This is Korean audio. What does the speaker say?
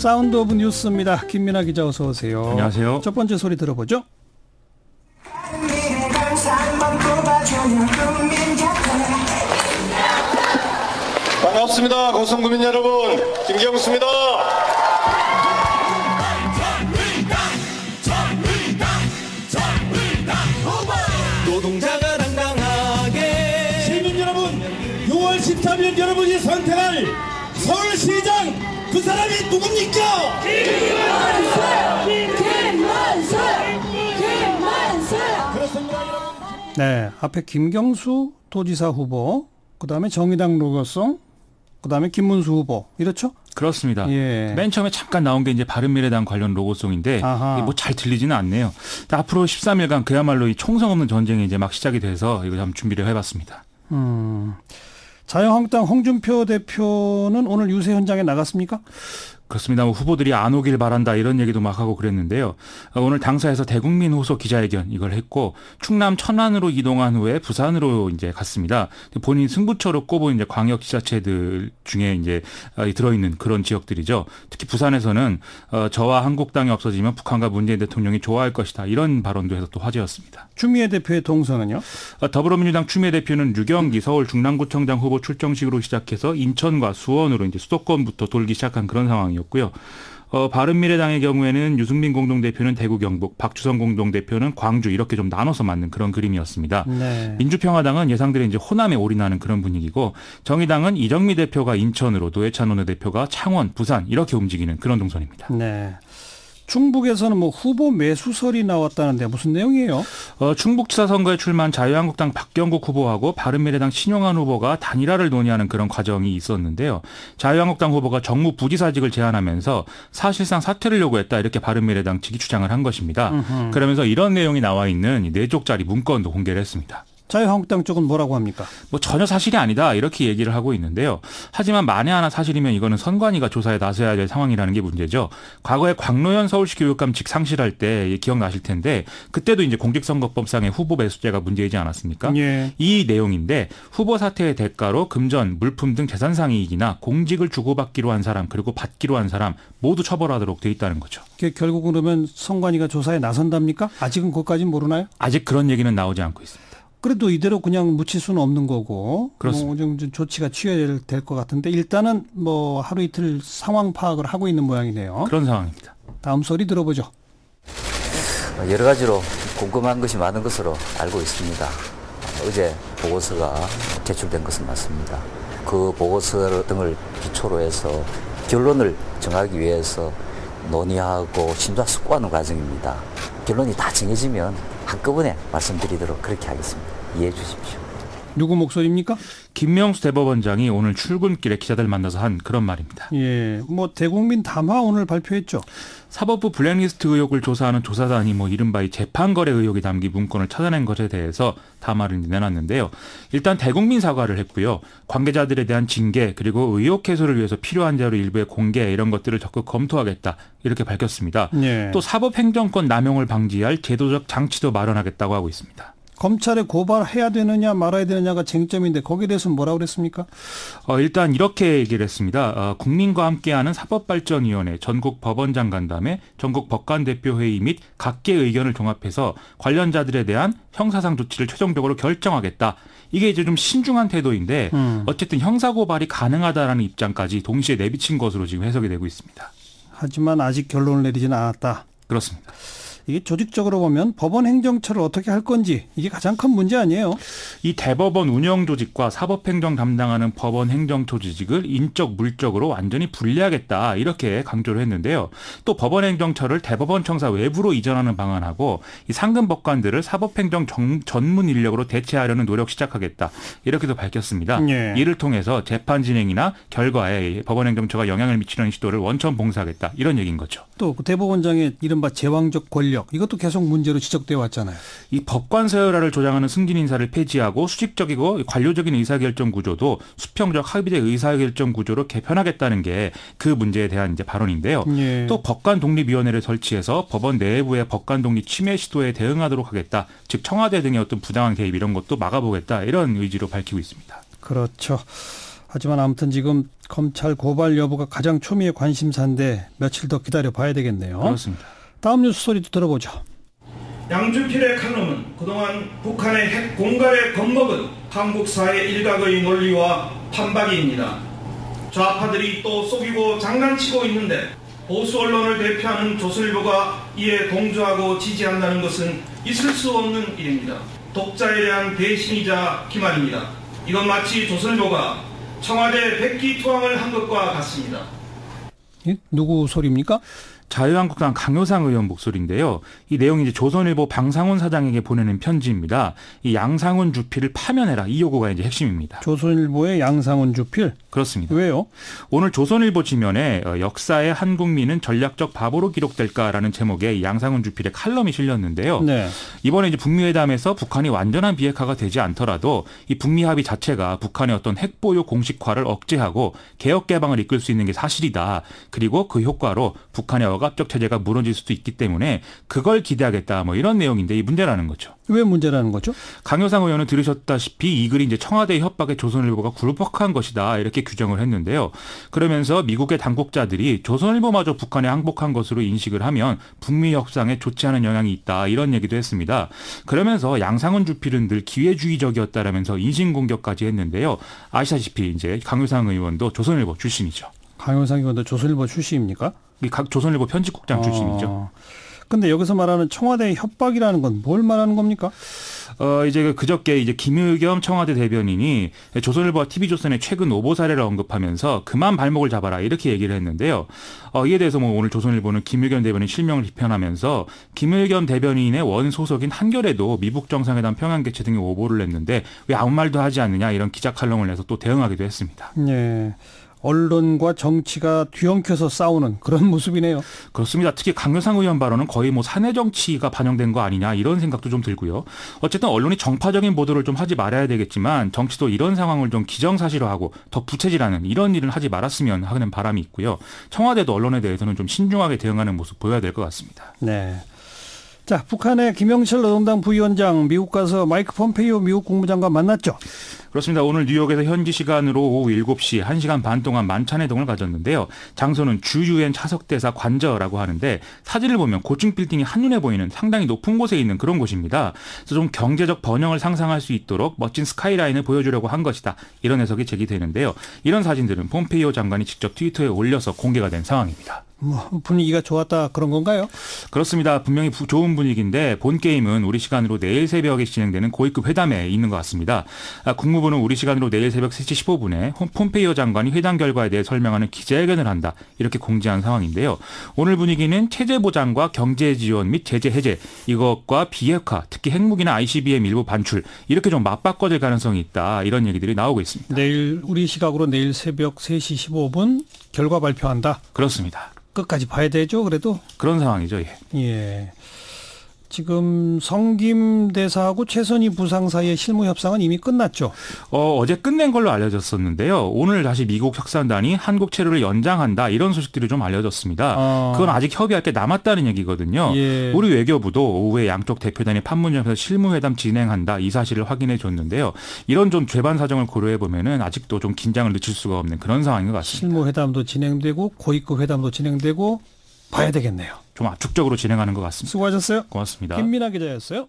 사운드 오브 뉴스입니다. 김민아 기자 어서 오세요. 안녕하세요. 첫 번째 소리 들어보죠. 반갑습니다. 고성구민 여러분, 김경수입니다. 노동자가 당당하게 시민 여러분, 6월 13일 여러분이 선택할 서울시장 그 사람이 누굽니까? 김만수. 그렇습니다, 여러분. 네, 앞에 김경수 도지사 후보, 그다음에 정의당 로거송, 그다음에 김문수 후보 이렇죠? 그렇습니다. 예. 맨 처음에 잠깐 나온 게 이제 바른미래당 관련 로고송인데 뭐 잘 들리지는 않네요. 앞으로 13일간 그야말로 이 총성 없는 전쟁이 이제 막 시작이 돼서 이거 좀 준비를 해봤습니다. 자유한국당 홍준표 대표는 오늘 유세 현장에 나갔습니까? 그렇습니다. 뭐 후보들이 안 오길 바란다 이런 얘기도 막 하고 그랬는데요. 오늘 당사에서 대국민 호소 기자회견 이걸 했고 충남 천안으로 이동한 후에 부산으로 이제 갔습니다. 본인 승부처로 꼽은 이제 광역 지자체들 중에 이제 들어있는 그런 지역들이죠. 특히 부산에서는 저와 한국당이 없어지면 북한과 문재인 대통령이 좋아할 것이다 이런 발언도 해서 또 화제였습니다. 추미애 대표의 동선은요? 더불어민주당 추미애 대표는 유경기 서울 중랑구청장 후보 출정식으로 시작해서 인천과 수원으로 이제 수도권부터 돌기 시작한 그런 상황이었고요. 바른미래당의 경우에는 유승민 공동대표는 대구 경북, 박주선 공동대표는 광주 이렇게 좀 나눠서 만든 그런 그림이었습니다. 네. 민주평화당은 예상대로 이제 호남에 올인하는 그런 분위기고 정의당은 이정미 대표가 인천으로 노회찬 원내대표가 창원, 부산 이렇게 움직이는 그런 동선입니다. 네. 충북에서는 뭐 후보 매수설이 나왔다는데 무슨 내용이에요? 충북지사 선거에 출마한 자유한국당 박경국 후보하고 바른미래당 신용환 후보가 단일화를 논의하는 그런 과정이 있었는데요. 자유한국당 후보가 정무 부지사직을 제안하면서 사실상 사퇴를 요구했다 이렇게 바른미래당 측이 주장을 한 것입니다. 그러면서 이런 내용이 나와 있는 4쪽짜리 문건도 공개를 했습니다. 자유한국당 쪽은 뭐라고 합니까? 뭐 전혀 사실이 아니다 이렇게 얘기를 하고 있는데요. 하지만 만에 하나 사실이면 이거는 선관위가 조사에 나서야 될 상황이라는 게 문제죠. 과거에 광노현 서울시 교육감직 상실할 때 기억나실 텐데 그때도 이제 공직선거법상의 후보 매수죄가 문제이지 않았습니까? 예. 이 내용인데 후보 사퇴의 대가로 금전, 물품 등 재산상이익이나 공직을 주고받기로 한 사람 그리고 받기로 한 사람 모두 처벌하도록 돼 있다는 거죠. 결국 그러면 선관위가 조사에 나선답니까? 아직은 그것까지는 모르나요? 아직 그런 얘기는 나오지 않고 있습니다. 그래도 이대로 그냥 묻힐 수는 없는 거고 그렇습니다. 뭐 좀 조치가 취해야 될 것 같은데 일단은 뭐 하루 이틀 상황 파악을 하고 있는 모양이네요. 그런 상황입니다. 다음 소리 들어보죠. 여러 가지로 궁금한 것이 많은 것으로 알고 있습니다. 어제 보고서가 제출된 것은 맞습니다. 그 보고서 등을 기초로 해서 결론을 정하기 위해서 논의하고 심사숙고하는 과정입니다. 결론이 다 정해지면 한꺼번에 말씀드리도록 그렇게 하겠습니다. 이해해 주십시오. 누구 목소리입니까? 김명수 대법원장이 오늘 출근길에 기자들 만나서 한 그런 말입니다. 예, 뭐 대국민 담화 오늘 발표했죠. 사법부 블랙리스트 의혹을 조사하는 조사단이 뭐 이른바 이 재판거래 의혹이 담긴 문건을 찾아낸 것에 대해서 담화를 내놨는데요. 일단 대국민 사과를 했고요. 관계자들에 대한 징계 그리고 의혹 해소를 위해서 필요한 자료 일부의 공개 이런 것들을 적극 검토하겠다 이렇게 밝혔습니다. 예. 또 사법행정권 남용을 방지할 제도적 장치도 마련하겠다고 하고 있습니다. 검찰에 고발해야 되느냐 말아야 되느냐가 쟁점인데 거기에 대해서는 뭐라고 그랬습니까? 일단 이렇게 얘기를 했습니다. 국민과 함께하는 사법발전위원회 전국 법원장 간담회 전국 법관대표회의 및 각계 의견을 종합해서 관련자들에 대한 형사상 조치를 최종적으로 결정하겠다. 이게 이제 좀 신중한 태도인데 어쨌든 형사고발이 가능하다라는 입장까지 동시에 내비친 것으로 지금 해석이 되고 있습니다. 하지만 아직 결론을 내리지는 않았다. 그렇습니다. 이게 조직적으로 보면 법원 행정처를 어떻게 할 건지 이게 가장 큰 문제 아니에요? 이 대법원 운영 조직과 사법행정 담당하는 법원 행정처 조직을 인적 물적으로 완전히 분리하겠다 이렇게 강조를 했는데요. 또 법원 행정처를 대법원 청사 외부로 이전하는 방안하고 이 상급 법관들을 사법행정 전문 인력으로 대체하려는 노력 시작하겠다 이렇게도 밝혔습니다. 예. 이를 통해서 재판 진행이나 결과에 법원 행정처가 영향을 미치려는 시도를 원천 봉사하겠다 이런 얘기인 거죠. 또 대법원장의 이른바 제왕적 권력 이것도 계속 문제로 지적되어 왔잖아요. 이 법관 서열화를 조장하는 승진 인사를 폐지하고 수직적이고 관료적인 의사결정 구조도 수평적 합의제 의사결정 구조로 개편하겠다는 게 그 문제에 대한 이제 발언인데요. 예. 또 법관 독립위원회를 설치해서 법원 내부의 법관 독립 침해 시도에 대응하도록 하겠다. 즉 청와대 등의 어떤 부당한 개입 이런 것도 막아보겠다 이런 의지로 밝히고 있습니다. 그렇죠. 하지만 아무튼 지금 검찰 고발 여부가 가장 초미의 관심사인데 며칠 더 기다려 봐야 되겠네요. 그렇습니다. 다음 뉴스 소리도 들어보죠. 양준필의 칼럼은 그동안 북한의 핵 공갈에 겁먹은 한국 사회 일각의 논리와 판박이입니다. 좌파들이 또 속이고 장난치고 있는데 보수 언론을 대표하는 조선일보가 이에 동조하고 지지한다는 것은 있을 수 없는 일입니다. 독자에 대한 배신이자 기만입니다. 이건 마치 조선일보가 청와대 백기투항을 한 것과 같습니다. 누구 소리입니까? 자유한국당 강효상 의원 목소리인데요. 이 내용이 이제 조선일보 방상훈 사장에게 보내는 편지입니다. 이 양상훈 주필을 파면해라, 이 요구가 이제 핵심입니다. 조선일보의 양상훈 주필? 그렇습니다. 왜요? 오늘 조선일보 지면에 역사의 한국민은 전략적 바보로 기록될까라는 제목의 이 양상훈 주필의 칼럼이 실렸는데요. 네. 이번에 이제 북미 회담에서 북한이 완전한 비핵화가 되지 않더라도 이 북미 합의 자체가 북한의 어떤 핵 보유 공식화를 억제하고 개혁 개방을 이끌 수 있는 게 사실이다. 그리고 그 효과로 북한의 억압적 체제가 무너질 수도 있기 때문에 그걸 기대하겠다. 뭐 이런 내용인데 이 문제라는 거죠. 왜 문제라는 거죠? 강효상 의원은 들으셨다시피 이 글이 이제 청와대 협박에 조선일보가 굴복한 것이다 이렇게 규정을 했는데요. 그러면서 미국의 당국자들이 조선일보마저 북한에 항복한 것으로 인식을 하면 북미 협상에 좋지 않은 영향이 있다 이런 얘기도 했습니다. 그러면서 양상훈 주필은 늘 기회주의적이었다라면서 인신공격까지 했는데요. 아시다시피 이제 강효상 의원도 조선일보 출신이죠. 강효상 의원도 조선일보 출신입니까? 각 조선일보 편집국장 출신이죠. 근데 여기서 말하는 청와대 협박이라는 건 뭘 말하는 겁니까? 이제 그저께 이제 김의겸 청와대 대변인이 조선일보와 TV조선의 최근 오보 사례를 언급하면서 그만 발목을 잡아라 이렇게 얘기를 했는데요. 이에 대해서 뭐 오늘 조선일보는 김의겸 대변인 실명을 비판하면서 김의겸 대변인의 원 소속인 한겨레도 미북 정상회담 평양 개최 등의 오보를 냈는데 왜 아무 말도 하지 않느냐 이런 기자 칼럼을 내서 또 대응하기도 했습니다. 네. 언론과 정치가 뒤엉켜서 싸우는 그런 모습이네요. 그렇습니다. 특히 강효상 의원 발언은 거의 뭐 사내 정치가 반영된 거 아니냐 이런 생각도 좀 들고요. 어쨌든 언론이 정파적인 보도를 좀 하지 말아야 되겠지만 정치도 이런 상황을 좀 기정사실화하고 더 부채질하는 이런 일은 하지 말았으면 하는 바람이 있고요. 청와대도 언론에 대해서는 좀 신중하게 대응하는 모습 보여야 될 것 같습니다. 네. 자, 북한의 김영철 노동당 부위원장 미국 가서 마이크 폼페이오 미국 국무장관 만났죠? 그렇습니다. 오늘 뉴욕에서 현지 시간으로 오후 7시 1시간 반 동안 만찬회동을 가졌는데요. 장소는 주 유엔 차석대사 관저라고 하는데 사진을 보면 고층 빌딩이 한눈에 보이는 상당히 높은 곳에 있는 그런 곳입니다. 그래서 좀 경제적 번영을 상상할 수 있도록 멋진 스카이라인을 보여주려고 한 것이다. 이런 해석이 제기되는데요. 이런 사진들은 폼페이오 장관이 직접 트위터에 올려서 공개가 된 상황입니다. 뭐 분위기가 좋았다 그런 건가요? 그렇습니다. 분명히 좋은 분위기인데 본 게임은 우리 시간으로 내일 새벽에 진행되는 고위급 회담에 있는 것 같습니다. 국무부는 우리 시간으로 내일 새벽 3시 15분에 폼페이오 장관이 회담 결과에 대해 설명하는 기자회견을 한다. 이렇게 공지한 상황인데요. 오늘 분위기는 체제 보장과 경제 지원 및 제재 해제 이것과 비핵화 특히 핵무기나 ICBM 일부 반출 이렇게 좀 맞바꿔질 가능성이 있다. 이런 얘기들이 나오고 있습니다. 내일 우리 시각으로 내일 새벽 3시 15분 결과 발표한다. 그렇습니다. 끝까지 봐야 되죠, 그래도? 그런 상황이죠. 예. 예. 지금 성김 대사하고 최선희 부상 사이의 실무 협상은 이미 끝났죠. 어제 끝낸 걸로 알려졌었는데요. 오늘 다시 미국 협상단이 한국 체류를 연장한다 이런 소식들이 좀 알려졌습니다. 그건 아직 협의할 게 남았다는 얘기거든요. 예. 우리 외교부도 오후에 양쪽 대표단이 판문점에서 실무회담 진행한다 이 사실을 확인해 줬는데요. 이런 좀 재반 사정을 고려해 보면은 아직도 좀 긴장을 늦출 수가 없는 그런 상황인 것 같습니다. 실무회담도 진행되고 고위급 회담도 진행되고 봐야 되겠네요. 좀 압축적으로 진행하는 것 같습니다. 수고하셨어요. 고맙습니다. 김민아 기자였어요.